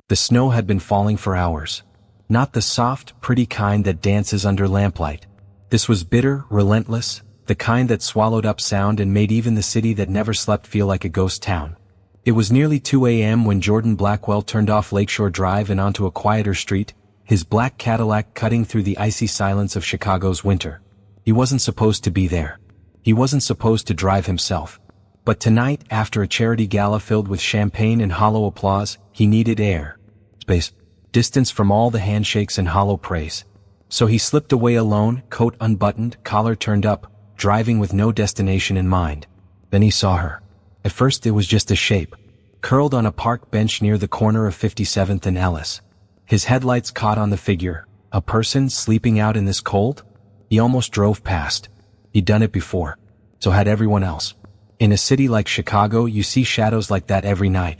The snow had been falling for hours. Not the soft, pretty kind that dances under lamplight. This was bitter, relentless, the kind that swallowed up sound and made even the city that never slept feel like a ghost town. It was nearly 2 a.m. when Jordan Blackwell turned off Lakeshore Drive and onto a quieter street, his black Cadillac cutting through the icy silence of Chicago's winter. He wasn't supposed to be there. He wasn't supposed to drive himself. But tonight, after a charity gala filled with champagne and hollow applause, he needed air, space, distance from all the handshakes and hollow praise. So he slipped away alone, coat unbuttoned, collar turned up, driving with no destination in mind. Then he saw her. At first it was just a shape, curled on a park bench near the corner of 57th and Ellis. His headlights caught on the figure, a person sleeping out in this cold? He almost drove past. He'd done it before. So had everyone else. In a city like Chicago, you see shadows like that every night.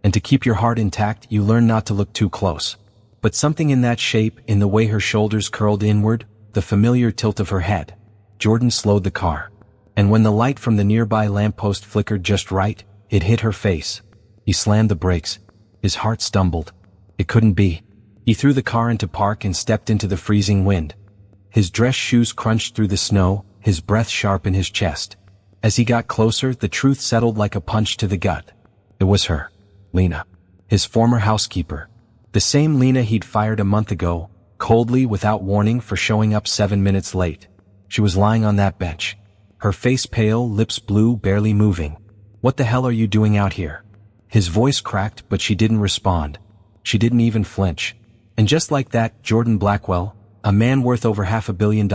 And to keep your heart intact, you learn not to look too close. But something in that shape, in the way her shoulders curled inward, the familiar tilt of her head. Jordan slowed the car. And when the light from the nearby lamppost flickered just right, it hit her face. He slammed the brakes. His heart stumbled. It couldn't be. He threw the car into park and stepped into the freezing wind. His dress shoes crunched through the snow, his breath sharp in his chest. As he got closer, the truth settled like a punch to the gut. It was her. Lena. His former housekeeper. The same Lena he'd fired a month ago, coldly without warning for showing up 7 minutes late. She was lying on that bench. Her face pale, lips blue, barely moving. What the hell are you doing out here? His voice cracked, but she didn't respond. She didn't even flinch. And just like that, Jordan Blackwell, a man worth over $500 million,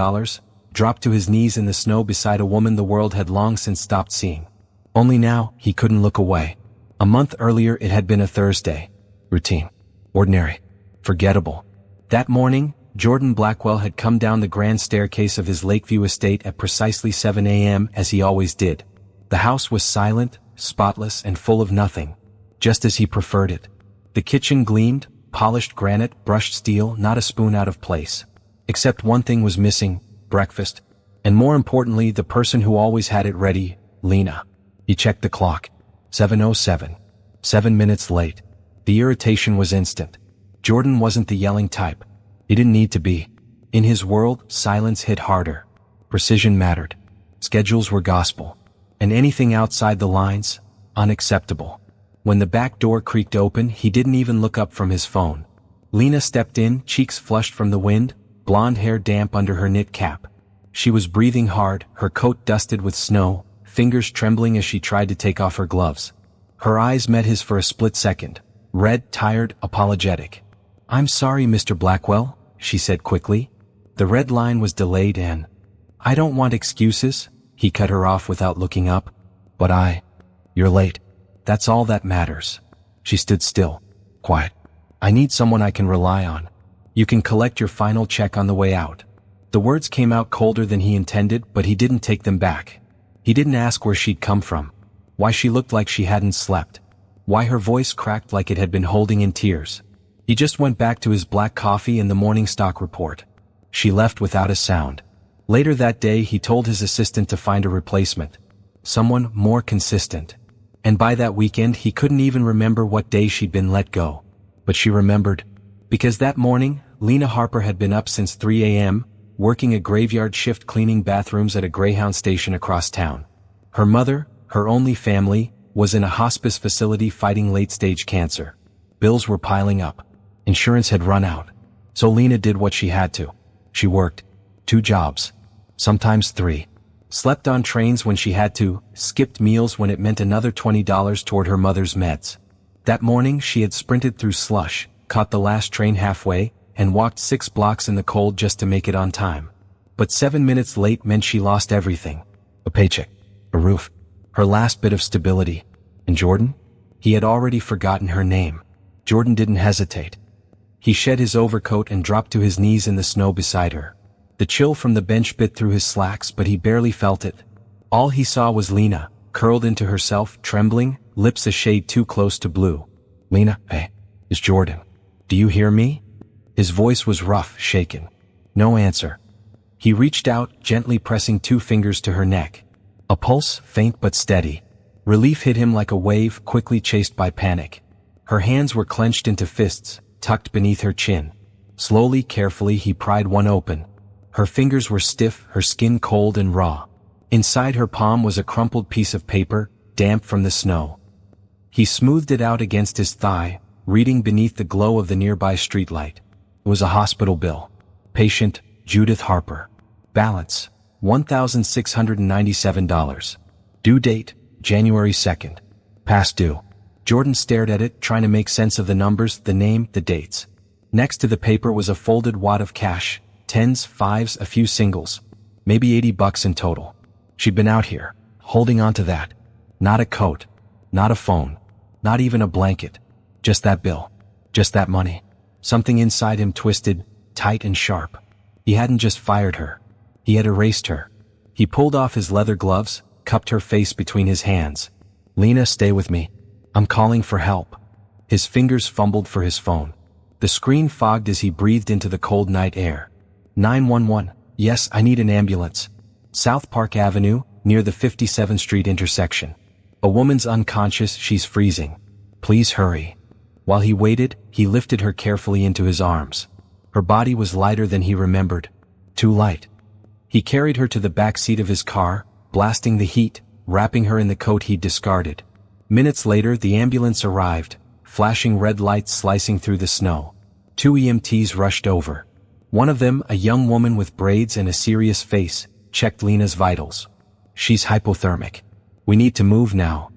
dropped to his knees in the snow beside a woman the world had long since stopped seeing. Only now, he couldn't look away. A month earlier it had been a Thursday. Routine. Ordinary. Forgettable. That morning, Jordan Blackwell had come down the grand staircase of his Lakeview estate at precisely 7 a.m. as he always did. The house was silent, spotless, and full of nothing. Just as he preferred it. The kitchen gleamed, polished granite, brushed steel, not a spoon out of place. Except one thing was missing, breakfast. And more importantly, the person who always had it ready, Lena. He checked the clock. 7:07. 7 minutes late. The irritation was instant. Jordan wasn't the yelling type. He didn't need to be. In his world, silence hit harder. Precision mattered. Schedules were gospel. And anything outside the lines, unacceptable. When the back door creaked open, he didn't even look up from his phone. Lena stepped in, cheeks flushed from the wind, blonde hair damp under her knit cap. She was breathing hard, her coat dusted with snow, fingers trembling as she tried to take off her gloves. Her eyes met his for a split second. Red, tired, apologetic. "I'm sorry, Mr. Blackwell," she said quickly. The red line was delayed and, "I don't want excuses," he cut her off without looking up. "But you're late. That's all that matters." She stood still, quiet. "I need someone I can rely on. You can collect your final check on the way out." The words came out colder than he intended, but he didn't take them back. He didn't ask where she'd come from, why she looked like she hadn't slept, why her voice cracked like it had been holding in tears. He just went back to his black coffee and the morning stock report. She left without a sound. Later that day he told his assistant to find a replacement. Someone more consistent. And by that weekend he couldn't even remember what day she'd been let go. But she remembered. Because that morning, Lena Harper had been up since 3 a.m., working a graveyard shift cleaning bathrooms at a Greyhound station across town. Her mother, her only family, was in a hospice facility fighting late-stage cancer. Bills were piling up. Insurance had run out. So Lena did what she had to. She worked 2 jobs. Sometimes 3. Slept on trains when she had to, skipped meals when it meant another $20 toward her mother's meds. That morning she had sprinted through slush, caught the last train halfway, and walked 6 blocks in the cold just to make it on time. But 7 minutes late meant she lost everything. A paycheck. A roof. Her last bit of stability. And Jordan? He had already forgotten her name. Jordan didn't hesitate. He shed his overcoat and dropped to his knees in the snow beside her. The chill from the bench bit through his slacks, but he barely felt it. All he saw was Lena, curled into herself, trembling, lips a shade too close to blue. "Lena, hey, it's Jordan. Do you hear me?" His voice was rough, shaken. No answer. He reached out, gently pressing 2 fingers to her neck. A pulse, faint but steady. Relief hit him like a wave, quickly chased by panic. Her hands were clenched into fists, tucked beneath her chin. Slowly, carefully, he pried one open. Her fingers were stiff, her skin cold and raw. Inside her palm was a crumpled piece of paper, damp from the snow. He smoothed it out against his thigh, reading beneath the glow of the nearby streetlight. It was a hospital bill. Patient, Judith Harper. Balance, $1,697. Due date, January 2nd. Past due. Jordan stared at it, trying to make sense of the numbers, the name, the dates. Next to the paper was a folded wad of cash, tens, fives, a few singles. Maybe $80 in total. She'd been out here, holding on to that. Not a coat, not a phone, not even a blanket. Just that bill. Just that money. Something inside him twisted, tight and sharp. He hadn't just fired her. He had erased her. He pulled off his leather gloves, cupped her face between his hands. "Lena, stay with me. I'm calling for help." His fingers fumbled for his phone. The screen fogged as he breathed into the cold night air. 911. Yes, I need an ambulance. South Park Avenue, near the 57th Street intersection. A woman's unconscious, she's freezing. Please hurry. While he waited, he lifted her carefully into his arms. Her body was lighter than he remembered. Too light. He carried her to the back seat of his car, blasting the heat, wrapping her in the coat he'd discarded. Minutes later, the ambulance arrived, flashing red lights slicing through the snow. 2 EMTs rushed over. One of them, a young woman with braids and a serious face, checked Lena's vitals. "She's hypothermic. We need to move now."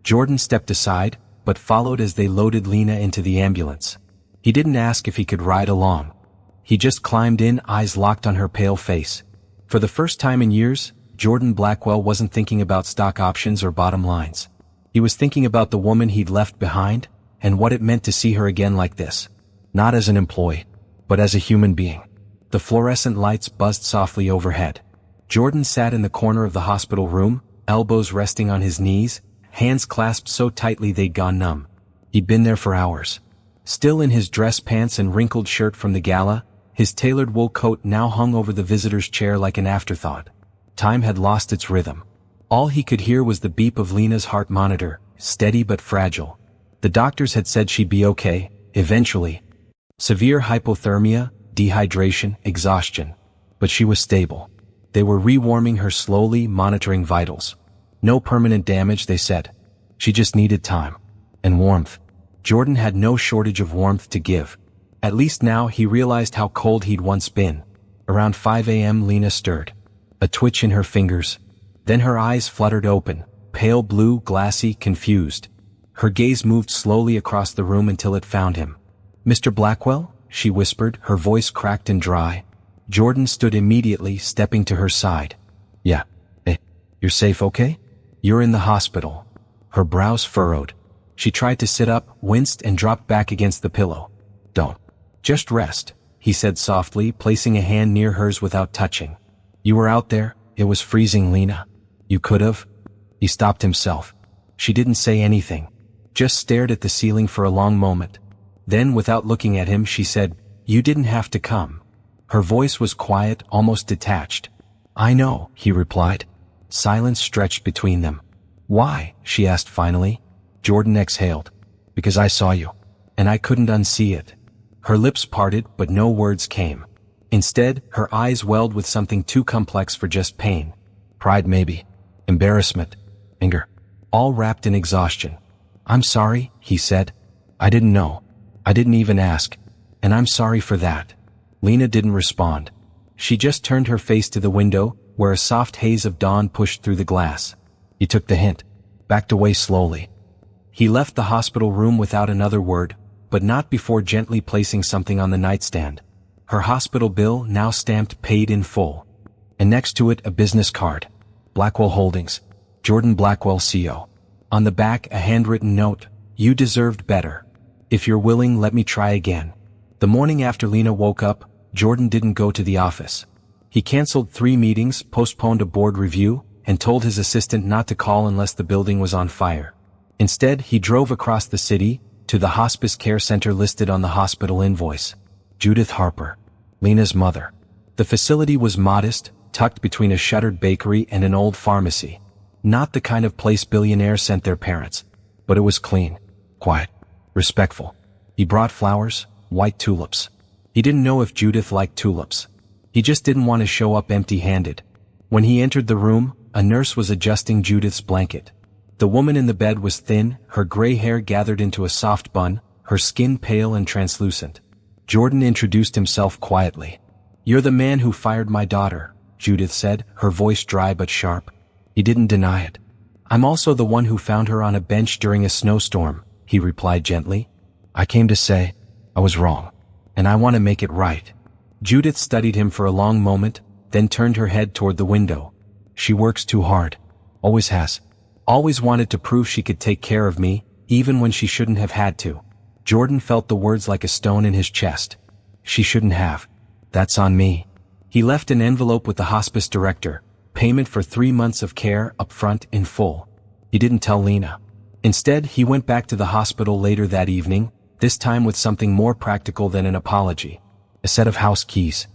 Jordan stepped aside, but followed as they loaded Lena into the ambulance. He didn't ask if he could ride along. He just climbed in, eyes locked on her pale face. For the first time in years, Jordan Blackwell wasn't thinking about stock options or bottom lines. He was thinking about the woman he'd left behind, and what it meant to see her again like this. Not as an employee, but as a human being. The fluorescent lights buzzed softly overhead. Jordan sat in the corner of the hospital room, elbows resting on his knees, hands clasped so tightly they'd gone numb. He'd been there for hours. Still in his dress pants and wrinkled shirt from the gala, his tailored wool coat now hung over the visitor's chair like an afterthought. Time had lost its rhythm. All he could hear was the beep of Lena's heart monitor, steady but fragile. The doctors had said she'd be okay, eventually. Severe hypothermia, dehydration, exhaustion. But she was stable. They were rewarming her slowly, monitoring vitals. No permanent damage, they said. She just needed time. And warmth. Jordan had no shortage of warmth to give. At least now he realized how cold he'd once been. Around 5 a.m. Lena stirred. A twitch in her fingers. Then her eyes fluttered open, pale blue, glassy, confused. Her gaze moved slowly across the room until it found him. "Mr. Blackwell?" she whispered, her voice cracked and dry. Jordan stood immediately, stepping to her side. "Yeah. You're safe, okay? You're in the hospital." Her brows furrowed. She tried to sit up, winced and dropped back against the pillow. "Don't. Just rest," he said softly, placing a hand near hers without touching. "You were out there, it was freezing, Lena. You could've." He stopped himself. She didn't say anything, just stared at the ceiling for a long moment. Then, without looking at him, she said, "You didn't have to come." Her voice was quiet, almost detached. "I know," he replied. Silence stretched between them. "Why?" she asked finally. Jordan exhaled. "Because I saw you. And I couldn't unsee it." Her lips parted, but no words came. Instead, her eyes welled with something too complex for just pain. Pride maybe. Embarrassment. Anger. All wrapped in exhaustion. "I'm sorry," he said. "I didn't know. I didn't even ask. And I'm sorry for that." Lena didn't respond. She just turned her face to the window, where a soft haze of dawn pushed through the glass. He took the hint. Backed away slowly. He left the hospital room without another word, but not before gently placing something on the nightstand. Her hospital bill, now stamped paid in full. And next to it a business card. Blackwell Holdings. Jordan Blackwell CO. On the back a handwritten note. "You deserved better. If you're willing, let me try again." The morning after Lena woke up, Jordan didn't go to the office. He canceled 3 meetings, postponed a board review, and told his assistant not to call unless the building was on fire. Instead, he drove across the city, to the hospice care center listed on the hospital invoice. Judith Harper. Lena's mother. The facility was modest, tucked between a shuttered bakery and an old pharmacy. Not the kind of place billionaires sent their parents. But it was clean. Quiet. respectful. He brought flowers, white tulips. He didn't know if Judith liked tulips. He just didn't want to show up empty-handed. When he entered the room, a nurse was adjusting Judith's blanket. The woman in the bed was thin, her gray hair gathered into a soft bun, her skin pale and translucent. Jordan introduced himself quietly. "You're the man who fired my daughter," Judith said, her voice dry but sharp. He didn't deny it. "I'm also the one who found her on a bench during a snowstorm," he replied gently. "I came to say, I was wrong. And I want to make it right." Judith studied him for a long moment, then turned her head toward the window. "She works too hard. Always has. Always wanted to prove she could take care of me, even when she shouldn't have had to." Jordan felt the words like a stone in his chest. "She shouldn't have. That's on me." He left an envelope with the hospice director, payment for 3 months of care up front in full. He didn't tell Lena. Instead, he went back to the hospital later that evening, this time with something more practical than an apology. A set of house keys.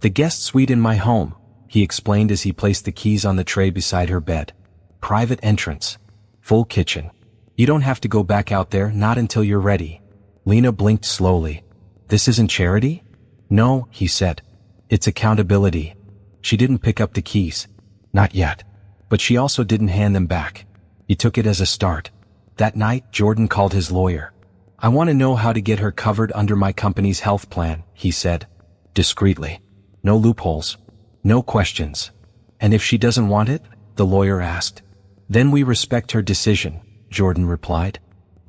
"The guest suite in my home," he explained as he placed the keys on the tray beside her bed. "Private entrance. Full kitchen. You don't have to go back out there, not until you're ready." Lena blinked slowly. "This isn't charity?" "No," he said. "It's accountability." She didn't pick up the keys. Not yet. But she also didn't hand them back. He took it as a start. That night, Jordan called his lawyer. "I want to know how to get her covered under my company's health plan," he said. Discreetly. "No loopholes. No questions." "And if she doesn't want it?" the lawyer asked. "Then we respect her decision," Jordan replied.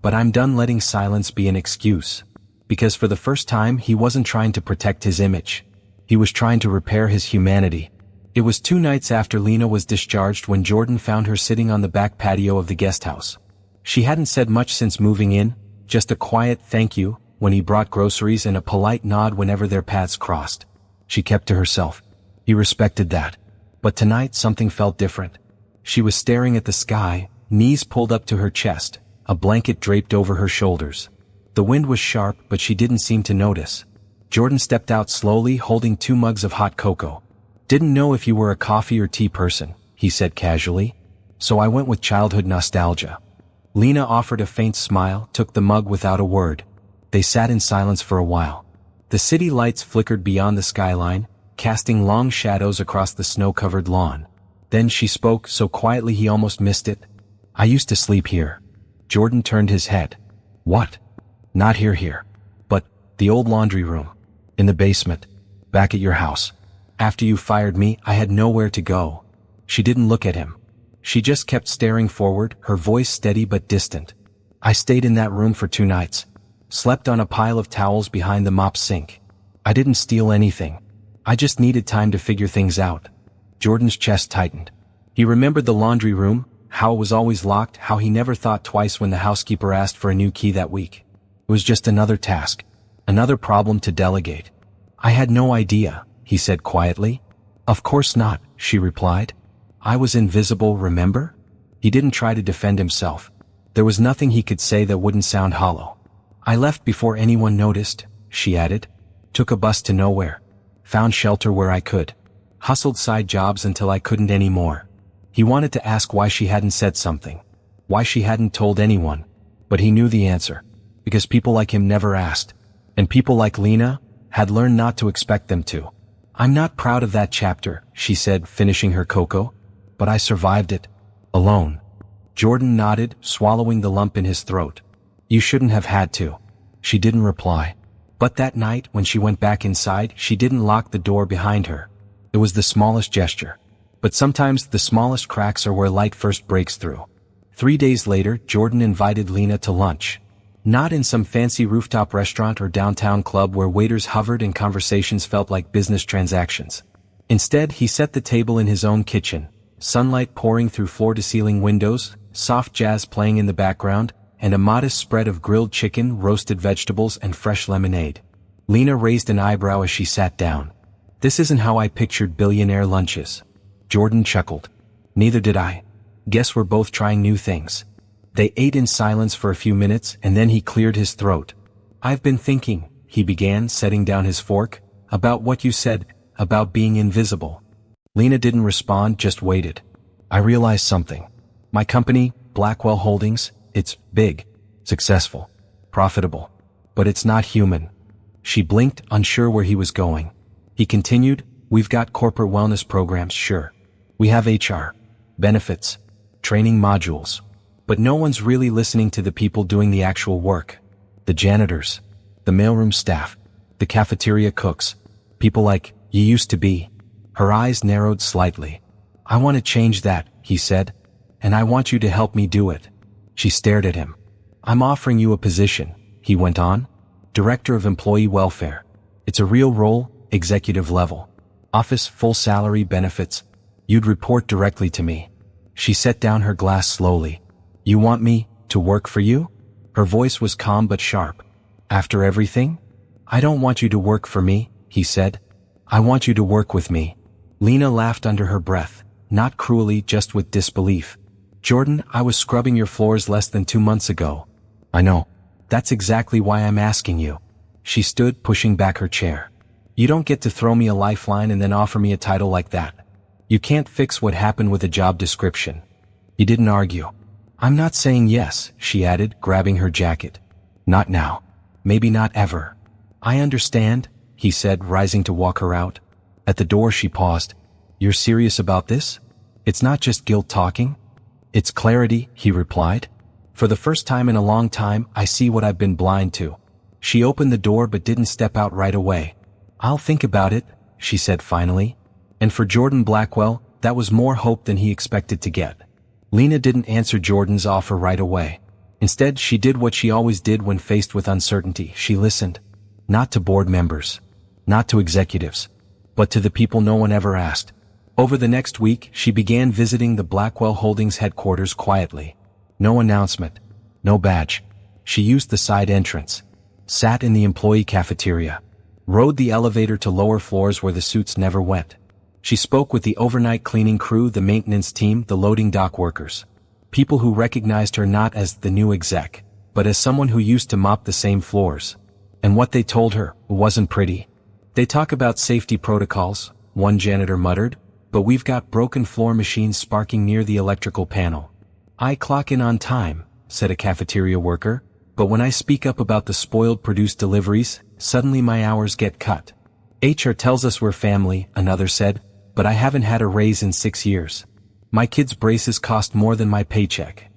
"But I'm done letting silence be an excuse." Because for the first time he wasn't trying to protect his image. He was trying to repair his humanity. It was 2 nights after Lena was discharged when Jordan found her sitting on the back patio of the guest house. She hadn't said much since moving in, just a quiet thank you when he brought groceries and a polite nod whenever their paths crossed. She kept to herself. He respected that. But tonight something felt different. She was staring at the sky, knees pulled up to her chest, a blanket draped over her shoulders. The wind was sharp, but she didn't seem to notice. Jordan stepped out slowly, holding 2 mugs of hot cocoa. "Didn't know if you were a coffee or tea person," he said casually. "So I went with childhood nostalgia." Lena offered a faint smile, took the mug without a word. They sat in silence for a while. The city lights flickered beyond the skyline, casting long shadows across the snow-covered lawn. Then she spoke so quietly he almost missed it. "I used to sleep here." Jordan turned his head. "What?" "Not here. But the old laundry room. In the basement. Back at your house. After you fired me, I had nowhere to go." She didn't look at him. She just kept staring forward, her voice steady but distant. "I stayed in that room for 2 nights. Slept on a pile of towels behind the mop sink. I didn't steal anything. I just needed time to figure things out." Jordan's chest tightened. He remembered the laundry room, how it was always locked, how he never thought twice when the housekeeper asked for a new key that week. It was just another task. Another problem to delegate. "I had no idea," he said quietly. "Of course not," she replied. "I was invisible, remember?" He didn't try to defend himself. There was nothing he could say that wouldn't sound hollow. "I left before anyone noticed," she added. "Took a bus to nowhere. Found shelter where I could. Hustled side jobs until I couldn't anymore." He wanted to ask why she hadn't said something. Why she hadn't told anyone. But he knew the answer. Because people like him never asked. And people like Lena had learned not to expect them to. "I'm not proud of that chapter," she said, finishing her cocoa. "But I survived it. Alone." Jordan nodded, swallowing the lump in his throat. "You shouldn't have had to." She didn't reply. But that night, when she went back inside, she didn't lock the door behind her. It was the smallest gesture. But sometimes the smallest cracks are where light first breaks through. 3 days later, Jordan invited Lena to lunch. Not in some fancy rooftop restaurant or downtown club where waiters hovered and conversations felt like business transactions. Instead, he set the table in his own kitchen, sunlight pouring through floor-to-ceiling windows, soft jazz playing in the background, and a modest spread of grilled chicken, roasted vegetables, and fresh lemonade. Lena raised an eyebrow as she sat down. "This isn't how I pictured billionaire lunches." Jordan chuckled. "Neither did I. Guess we're both trying new things." They ate in silence for a few minutes, and then he cleared his throat. "I've been thinking," he began, setting down his fork, "about what you said, about being invisible." Lena didn't respond, just waited. "I realized something. My company, Blackwell Holdings, it's big, successful. Profitable. But it's not human. She blinked, unsure where he was going. He continued, we've got corporate wellness programs, sure. We have HR, benefits, training modules. But no one's really listening to the people doing the actual work. The janitors, the mailroom staff, the cafeteria cooks, people like you used to be. Her eyes narrowed slightly. I want to change that, he said, and I want you to help me do it. She stared at him. I'm offering you a position, he went on. Director of Employee Welfare. It's a real role, executive level. Office, full salary, benefits. You'd report directly to me. She set down her glass slowly. You want me to work for you? Her voice was calm but sharp. After everything? I don't want you to work for me, he said. I want you to work with me. Lena laughed under her breath, not cruelly, just with disbelief. Jordan, I was scrubbing your floors less than 2 months ago. I know. That's exactly why I'm asking you. She stood, pushing back her chair. You don't get to throw me a lifeline and then offer me a title like that. You can't fix what happened with a job description. He didn't argue. I'm not saying yes, she added, grabbing her jacket. Not now. Maybe not ever. I understand, he said, rising to walk her out. At the door she paused. You're serious about this? It's not just guilt talking? It's clarity, he replied. For the first time in a long time, I see what I've been blind to. She opened the door but didn't step out right away. I'll think about it, she said finally. And for Jordan Blackwell, that was more hope than he expected to get. Lena didn't answer Jordan's offer right away. Instead, she did what she always did when faced with uncertainty. She listened. Not to board members. Not to executives. But to the people no one ever asked. Over the next week, she began visiting the Blackwell Holdings headquarters quietly. No announcement. No badge. She used the side entrance. Sat in the employee cafeteria. Rode the elevator to lower floors where the suits never went. She spoke with the overnight cleaning crew, the maintenance team, the loading dock workers. People who recognized her not as the new exec, but as someone who used to mop the same floors. And what they told her wasn't pretty. They talk about safety protocols, one janitor muttered, but we've got broken floor machines sparking near the electrical panel. I clock in on time, said a cafeteria worker, but when I speak up about the spoiled produce deliveries, suddenly my hours get cut. HR tells us we're family, another said, but I haven't had a raise in 6 years. My kids' braces cost more than my paycheck.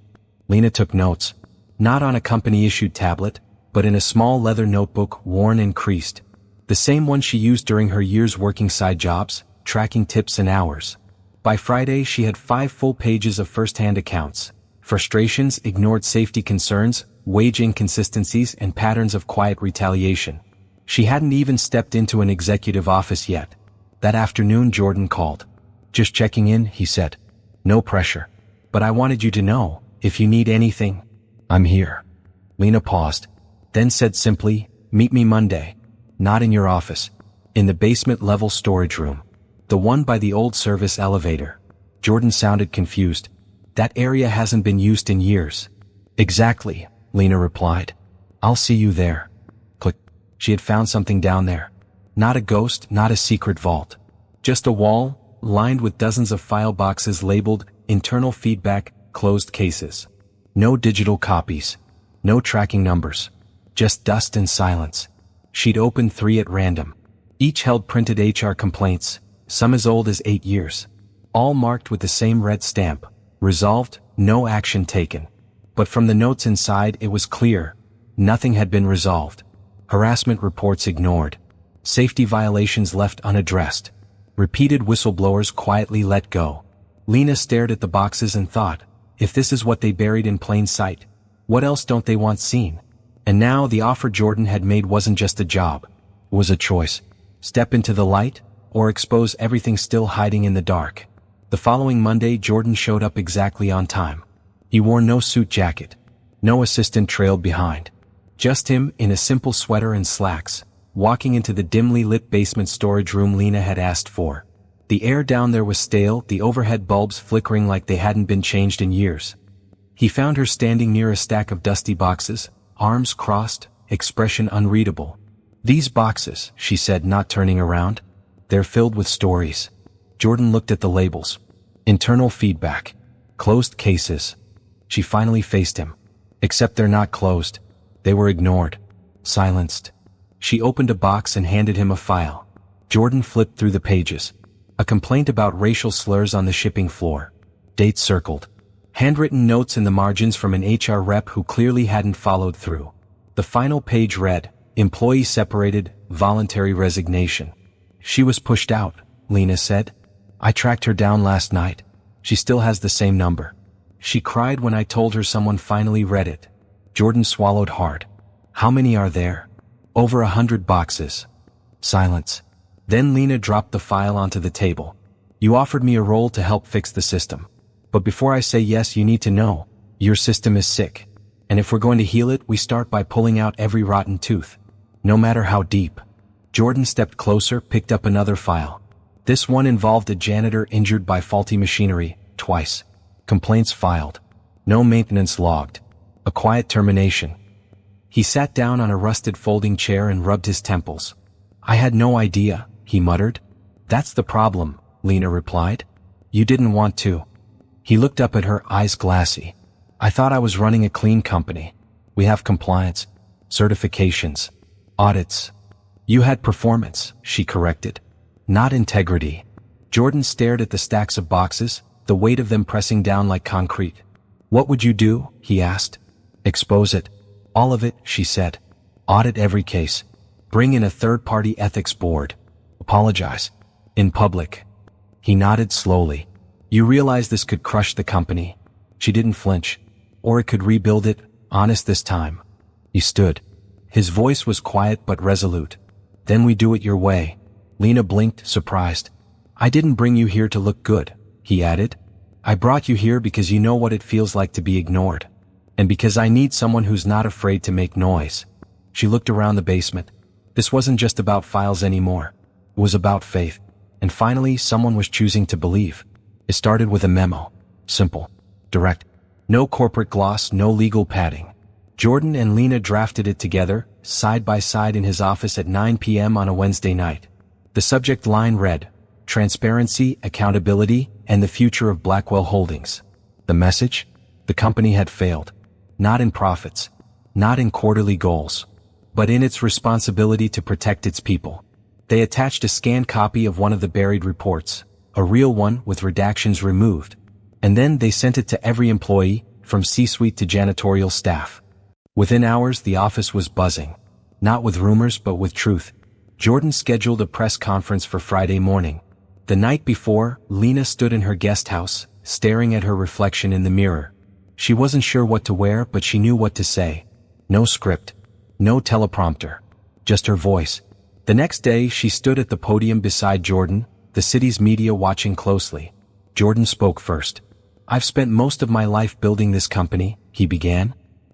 Lena took notes. Not on a company-issued tablet, but in a small leather notebook, worn and creased. The same one she used during her years working side jobs, tracking tips and hours. By Friday she had 5 full pages of first-hand accounts. Frustrations, ignored safety concerns, wage inconsistencies, and patterns of quiet retaliation. She hadn't even stepped into an executive office yet. That afternoon Jordan called. Just checking in, he said. No pressure. But I wanted you to know, if you need anything, I'm here. Lena paused, then said simply, meet me Monday. Not in your office. In the basement-level storage room. The one by the old service elevator. Jordan sounded confused. That area hasn't been used in years. Exactly, Lena replied. I'll see you there. Click. She had found something down there. Not a ghost, not a secret vault. Just a wall, lined with dozens of file boxes labeled internal feedback, closed cases. No digital copies. No tracking numbers. Just dust and silence. She'd opened 3 at random. Each held printed HR complaints, some as old as 8 years. All marked with the same red stamp. Resolved, no action taken. But from the notes inside it was clear. Nothing had been resolved. Harassment reports ignored. Safety violations left unaddressed. Repeated whistleblowers quietly let go. Lena stared at the boxes and thought, if this is what they buried in plain sight, what else don't they want seen? And now the offer Jordan had made wasn't just a job. It was a choice. Step into the light, or expose everything still hiding in the dark. The following Monday Jordan showed up exactly on time. He wore no suit jacket. No assistant trailed behind. Just him in a simple sweater and slacks, walking into the dimly lit basement storage room Lena had asked for. The air down there was stale, the overhead bulbs flickering like they hadn't been changed in years. He found her standing near a stack of dusty boxes, arms crossed, expression unreadable. These boxes, she said, not turning around. They're filled with stories. Jordan looked at the labels. Internal feedback. Closed cases. She finally faced him. Except they're not closed. They were ignored. Silenced. She opened a box and handed him a file. Jordan flipped through the pages. A complaint about racial slurs on the shipping floor. Dates circled. Handwritten notes in the margins from an HR rep who clearly hadn't followed through. The final page read, "Employee separated, voluntary resignation." "She was pushed out," Lena said. "I tracked her down last night. She still has the same number." "She cried when I told her someone finally read it." Jordan swallowed hard. "How many are there?" "Over 100 boxes." Silence. Then Lena dropped the file onto the table. "You offered me a role to help fix the system. But before I say yes, you need to know, your system is sick. And if we're going to heal it, we start by pulling out every rotten tooth. No matter how deep." Jordan stepped closer, picked up another file. This one involved a janitor injured by faulty machinery, twice. Complaints filed. No maintenance logged. A quiet termination. He sat down on a rusted folding chair and rubbed his temples. "I had no idea," he muttered. "That's the problem," Lena replied. "You didn't want to." He looked up at her, eyes glassy. "I thought I was running a clean company. We have compliance, certifications, audits." "You had performance," she corrected. "Not integrity." Jordan stared at the stacks of boxes, the weight of them pressing down like concrete. "What would you do?" he asked. "Expose it. All of it," she said. "Audit every case. Bring in a third-party ethics board. Apologize. In public." He nodded slowly. "You realize this could crush the company." She didn't flinch. "Or it could rebuild it, honest this time." He stood. His voice was quiet but resolute. "Then we do it your way." Lena blinked, surprised. "I didn't bring you here to look good," he added. "I brought you here because you know what it feels like to be ignored. And because I need someone who's not afraid to make noise." She looked around the basement. This wasn't just about files anymore. It was about faith. And finally, someone was choosing to believe. It started with a memo. Simple. Direct. No corporate gloss, no legal padding. Jordan and Lena drafted it together, side by side in his office at 9 p.m. on a Wednesday night. The subject line read, "Transparency, accountability, and the future of Blackwell Holdings." The message? The company had failed. Not in profits. Not in quarterly goals. But in its responsibility to protect its people. They attached a scanned copy of one of the buried reports, a real one with redactions removed. And then they sent it to every employee, from C-suite to janitorial staff. Within hours, the office was buzzing. Not with rumors, but with truth. Jordan scheduled a press conference for Friday morning. The night before, Lena stood in her guest house, staring at her reflection in the mirror. She wasn't sure what to wear, but she knew what to say. No script. No teleprompter. Just her voice. The next day, she stood at the podium beside Jordan, the city's media watching closely. Jordan spoke first. "I've spent most of my life building this company," he began.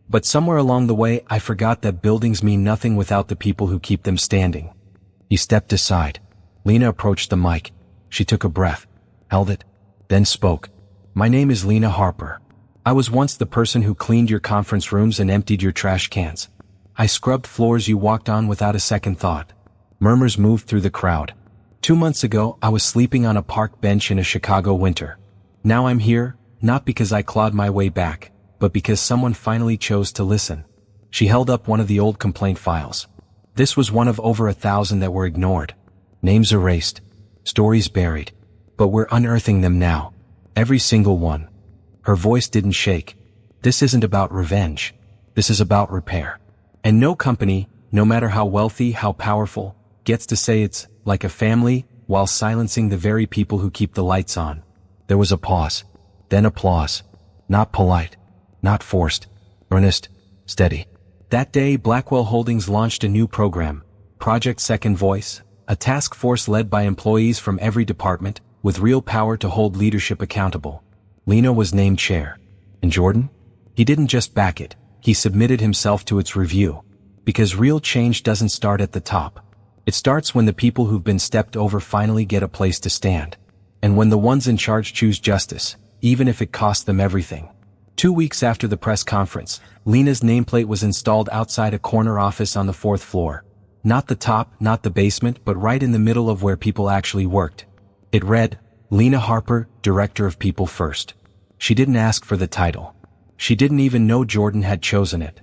"But somewhere along the way I forgot that buildings mean nothing without the people who keep them standing." He stepped aside. Lena approached the mic. She took a breath, held it, then spoke. "My name is Lena Harper. I was once the person who cleaned your conference rooms and emptied your trash cans. I scrubbed floors you walked on without a second thought." Murmurs moved through the crowd. 2 months ago, I was sleeping on a park bench in a Chicago winter. Now I'm here, not because I clawed my way back, but because someone finally chose to listen. She held up one of the old complaint files. This was one of over 1,000 that were ignored. Names erased. Stories buried. But we're unearthing them now. Every single one. Her voice didn't shake. This isn't about revenge. This is about repair. And no company, no matter how wealthy, how powerful, gets to say it's like a family while silencing the very people who keep the lights on. There was a pause. Then applause. Not polite. Not forced. Earnest. Steady. That day, Blackwell Holdings launched a new program, Project Second Voice, a task force led by employees from every department, with real power to hold leadership accountable. Lena was named chair. And Jordan? He didn't just back it, he submitted himself to its review. Because real change doesn't start at the top. It starts when the people who've been stepped over finally get a place to stand. And when the ones in charge choose justice, even if it costs them everything. 2 weeks after the press conference, Lena's nameplate was installed outside a corner office on the 4th floor. Not the top, not the basement, but right in the middle of where people actually worked. It read, Lena Harper, Director of People First. She didn't ask for the title. She didn't even know Jordan had chosen it.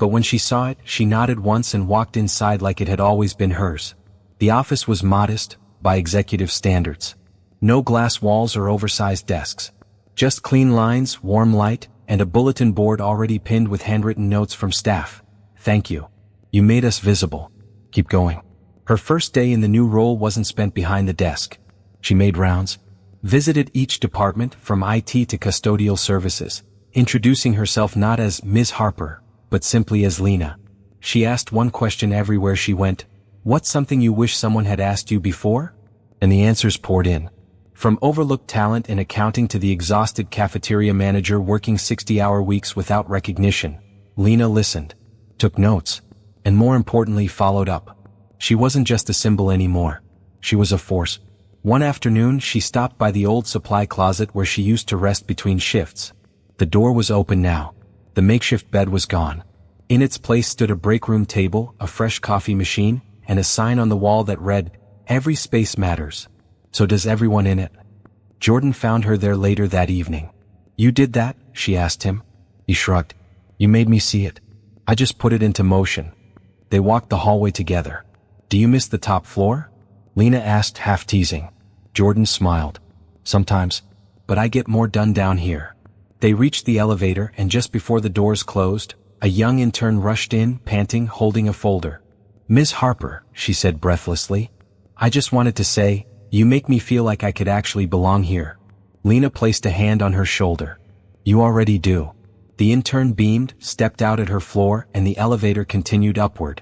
But when she saw it, she nodded once and walked inside like it had always been hers. The office was modest, by executive standards. No glass walls or oversized desks. Just clean lines, warm light, and a bulletin board already pinned with handwritten notes from staff. Thank you. You made us visible. Keep going. Her first day in the new role wasn't spent behind the desk. She made rounds, visited each department from IT to custodial services, introducing herself not as Ms. Harper, but simply as Lena. She asked one question everywhere she went: what's something you wish someone had asked you before? And the answers poured in. From overlooked talent in accounting to the exhausted cafeteria manager working 60-hour weeks without recognition, Lena listened, took notes, and more importantly followed up. She wasn't just a symbol anymore. She was a force. One afternoon she stopped by the old supply closet where she used to rest between shifts. The door was open now. The makeshift bed was gone. In its place stood a break-room table, a fresh coffee machine, and a sign on the wall that read, "Every space matters. So does everyone in it." Jordan found her there later that evening. "You did that?" she asked him. He shrugged. "You made me see it. I just put it into motion." They walked the hallway together. "Do you miss the top floor?" Lena asked, half teasing. Jordan smiled. "Sometimes. But I get more done down here." They reached the elevator, and just before the doors closed, a young intern rushed in, panting, holding a folder. "Ms. Harper," she said breathlessly. "I just wanted to say, you make me feel like I could actually belong here." Lena placed a hand on her shoulder. "You already do." The intern beamed, stepped out at her floor, and the elevator continued upward.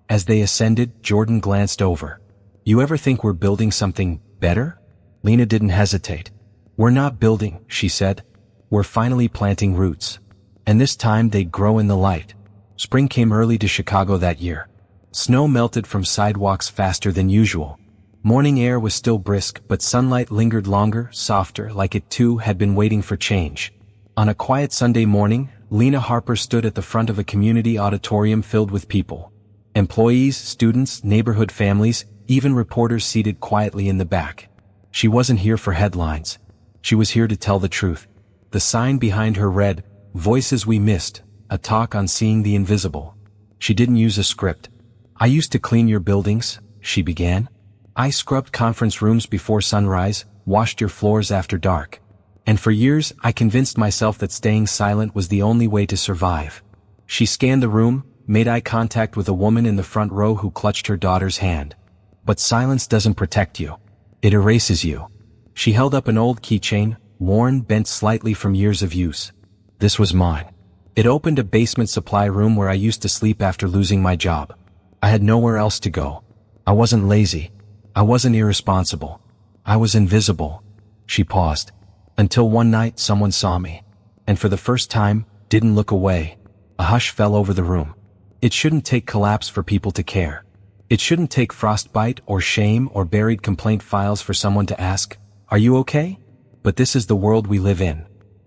As they ascended, Jordan glanced over. "You ever think we're building something better?" Lena didn't hesitate. "We're not building," she said. "We're finally planting roots. And this time they'd grow in the light." Spring came early to Chicago that year. Snow melted from sidewalks faster than usual. Morning air was still brisk, but sunlight lingered longer, softer, like it too had been waiting for change. On a quiet Sunday morning, Lena Harper stood at the front of a community auditorium filled with people. Employees, students, neighborhood families, even reporters seated quietly in the back. She wasn't here for headlines. She was here to tell the truth. The sign behind her read, "Voices We Missed, a talk on seeing the invisible." She didn't use a script. "I used to clean your buildings," she began. "I scrubbed conference rooms before sunrise, washed your floors after dark. And for years I convinced myself that staying silent was the only way to survive." She scanned the room, made eye contact with a woman in the front row who clutched her daughter's hand. "But silence doesn't protect you. It erases you." She held up an old keychain, worn, bent slightly from years of use. "This was mine. It opened a basement supply room where I used to sleep after losing my job. I had nowhere else to go. I wasn't lazy. I wasn't irresponsible. I was invisible." She paused. "Until one night someone saw me. And for the first time, didn't look away." A hush fell over the room. It shouldn't take collapse for people to care. It shouldn't take frostbite or shame or buried complaint files for someone to ask, "Are you okay?" But this is the world we live in.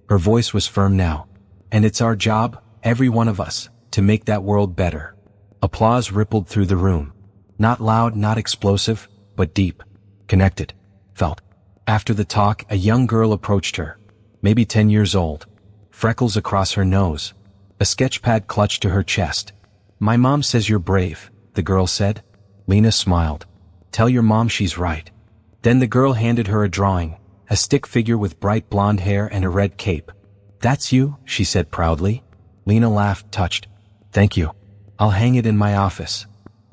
Her voice was firm now. "And it's our job, every one of us, to make that world better." Applause rippled through the room. Not loud, not explosive, but deep, connected, felt. After the talk, a young girl approached her, maybe 10 years old. Freckles across her nose. A sketchpad clutched to her chest. "My mom says you're brave," the girl said. Lena smiled. "Tell your mom she's right." Then the girl handed her a drawing, a stick figure with bright blonde hair and a red cape. "That's you," she said proudly. Lena laughed, touched. "Thank you. I'll hang it in my office."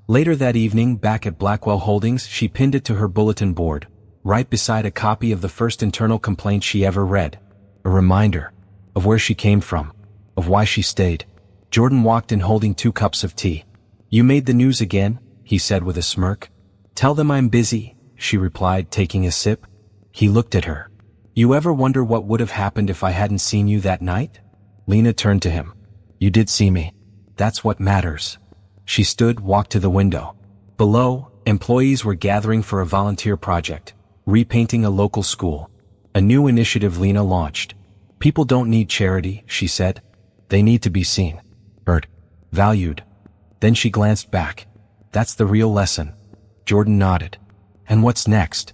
Later that evening, back at Blackwell Holdings, she pinned it to her bulletin board, right beside a copy of the first internal complaint she ever read. A reminder of where she came from, of why she stayed. Jordan walked in holding 2 cups of tea. "You made the news again," he said with a smirk. "Tell them I'm busy," she replied, taking a sip. He looked at her. "You ever wonder what would have happened if I hadn't seen you that night?" Lena turned to him. "You did see me. That's what matters." She stood, walked to the window. Below, employees were gathering for a volunteer project, repainting a local school. A new initiative Lena launched. "People don't need charity," she said. "They need to be seen, heard, valued." Then she glanced back. "That's the real lesson." Jordan nodded. "And what's next?"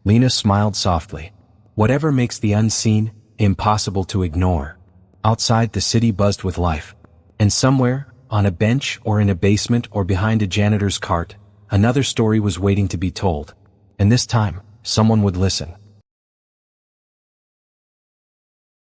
Lena smiled softly. "Whatever makes the unseen impossible to ignore." Outside, the city buzzed with life. And somewhere, on a bench or in a basement or behind a janitor's cart, another story was waiting to be told. And this time, someone would listen.